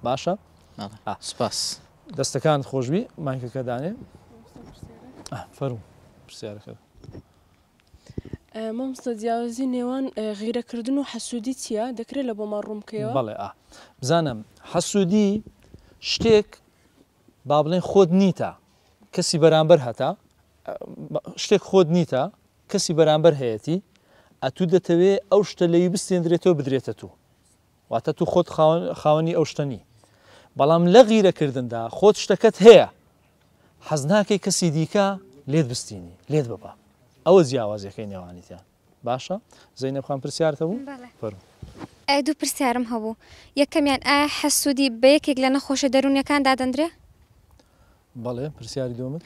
باشە سپاس دەستەکانت خۆشببی مایکەکە دانێ فەرموو پرسیارەکە مامۆستا جیاوازی نێوان غیرەکردن و حەسوودی چییە دەکرێت لە بۆمان ڕوونکەوە بەڵێ بزانم حەسوودی شتێک با بڵێن خۆت نیتە کەسی بەرامبەر هەتا شتێک خۆت نیتە کەسی بەرامبەر هەیەی ئەتوو دەتەوێت ئەو شتە لەوی بستێنرێتەوە بدرێتە تو واتە تو خۆت خاوەنی ئەو شتەنی بەڵام لە غیرەکردندا خۆت شتەکەت هەیە حەز ناکەی کەسی دیکە لێت بستینی لێت ببە ئەوە جیاوازیەکەی نێوانیتیان باشە زەینەب خان پرسیارتە بوو فەرموو دوو پرسیارم هەبوو یەکەمیان ئایا حەسوودی بە یەکێک لە نەخۆشە دەرونیەکان دادەندرێ بەڵێ پرسیاری دووەمت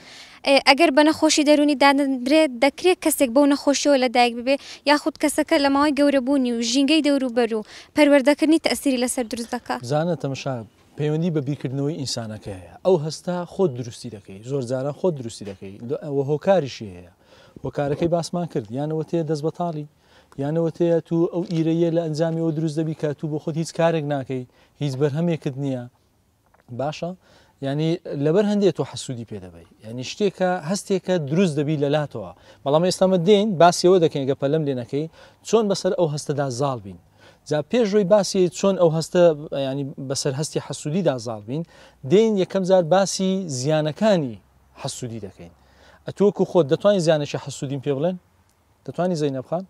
ئەگەر بە نەخۆشی دەرونی دادەندرێت دەکرێت کەسێک بەو نەخۆشیەوە لەدایک ببێ یاخود کەسەکە لە ماوەی گەورەبوونی و ژینگەی دەوروبەر و پەروەردەکردنی تەئسیری لەسەر دروست دەکات زانە تەمەشا پەیوەندی بە بیرکردنەوەی ئینسانەکە هەیە ئەو هەستا خۆت دروستی دەکەی زۆر جاران خۆت دروستی دەکەی ئەوە هۆکاریشی هەیە هۆکارەکەی باسمان کرد یانەوە تەیە دەست بەتاڵی یانەوە تەیە تو ئەو ئیرەیە لە ئەنجامی ئەوە دروست دەبی کە تو بۆ خۆت هیچ کارێک ناکەی هیچ بەرهەمێکت نییە باشە ینی لەبەر هەندێک تۆ حەسوودی پێدەبی ینی شتێکە هەستێکە دروست دەبی لەلاتەوە بەڵام ئێستامە دێن باسیەوە دەکەین گە پەلەم لێ نەکەی چۆن بەسەر ئەو هەستەدا زاڵ بین جا پێشڕۆی باسی چۆن ئەو هەستە ینی بەسەر هەستی حەسوودیدا زاڵ بین دێن یەکەم جار باسی زیانەکانی حەسوودی دەکەین ئەتووەکو خۆت دەتوانین زیانێکی حەسوودیم پێ بڵێن دەتوانانی زەینەب خان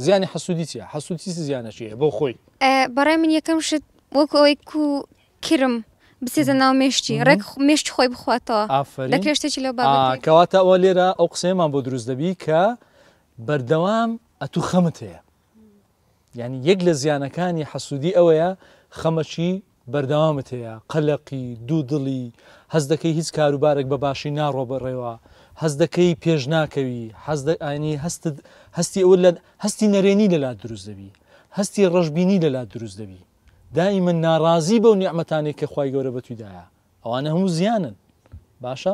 زیانی حەسوودی چیە حەسوودی زیانەکیە بۆ خۆی بەڕای من یەکەم شت وەکو ئەوەی کو کرم بسێزە ناو مێشتی ڕێک مێشت خۆی بخواتەوە دەکرێت شتێکی لەو بابەت کەواتە ئەوە لێرە ئەو قسەیەمان بۆ دروست دەبی کە بەردەوام ئەتوو خەمت هەیە یعنی یەک لە زیانەکانی حەسوودی ئەوەیە خەمەکی بەردەوامت هەیە قەلەقی دوودڵی هەست دەکەی هیچ کاروبارێک بە باشی ناڕۆ بەڕێوە هەست دەکەی پێش ناکەوی ئاینی هەستی ئەوە لە هەستی نەرێنی لەلات دروست دەبی هەستی ڕەشببینی لەلات دروست دەبی دائما ناڕازی بەو نیعمەتانێک کە خوای گەورە بەتویدایە ئەوانە هەموو زیانن باشە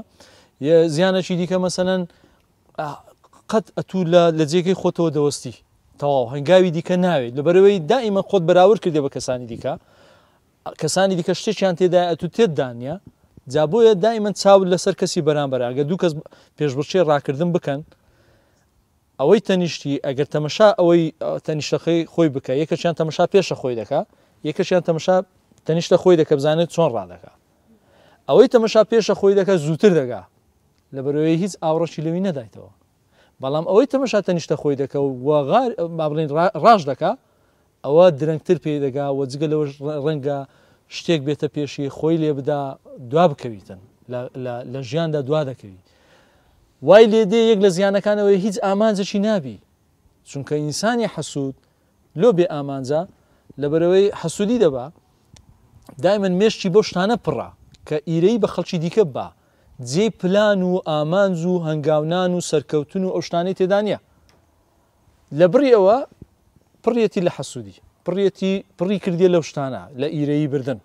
زیانەکی دیکە مەسەلەن قەت ئەتوو لە جێگەی خۆتەوە دەوەستی تەواو هەنگاوی دیکە ناوێت لەبەرەوەی دائما خۆت بەراورد کردێ بە کەسانی دیکە کەسانی دیکە شتێکیان تێدا ئەتوو تێدانە جا بۆیە دائما چاو لەسەر کەسی بەرامبەر ئەگە دوو کەس پێشبڕکێ ڕاکردن بکەن ئەوەی تەنیشتی ئەگەر تەمەشا ئەوەی تەنیشتەکەی خۆی بکە یەکەشیان تەمەشا پێشە خۆی دەکا یەکەشیان تەمەشا تەنیشتە خۆی دەکە بزانێت چۆن ڕادەکە ئەوەی تەمەشا پێشە خۆی دەکە زووتر دەگا لەبەرەوەی هیچ ئاوڕۆکی لەوی نەدایتەوە بەڵام ئەوەی تەمەشا تەنیشتە خۆی دەکە و با بڵێن ڕاش دەکا ئەوە درەنگتر پێ دەگا و جگە لەوە ڕەنگە شتێک بێتە پێشی خۆی لێ بدا دوا بکەویتن لە ژیاندا دوا دەکەوی وای لێ دێ یەک لە زیانەکانەوەی هیچ ئامانجێکی نابی چونکە ئینسانی حەسوود لۆ بێ ئامانجا لەبەرەوەی حەسوودی دەبا دایمەن مێشتی بۆ شتانە پڕە کە ئیرەی بە خەڵکی دیکە بە جێ پلان و ئامانج و هەنگاونان و سەرکەوتن و ئەو شتانەی تێدا نیە لە بڕی ئەوە پڕیەتی لە حەسوودی پڕی کردێ لەو شتانە لە ئیرەیی بردن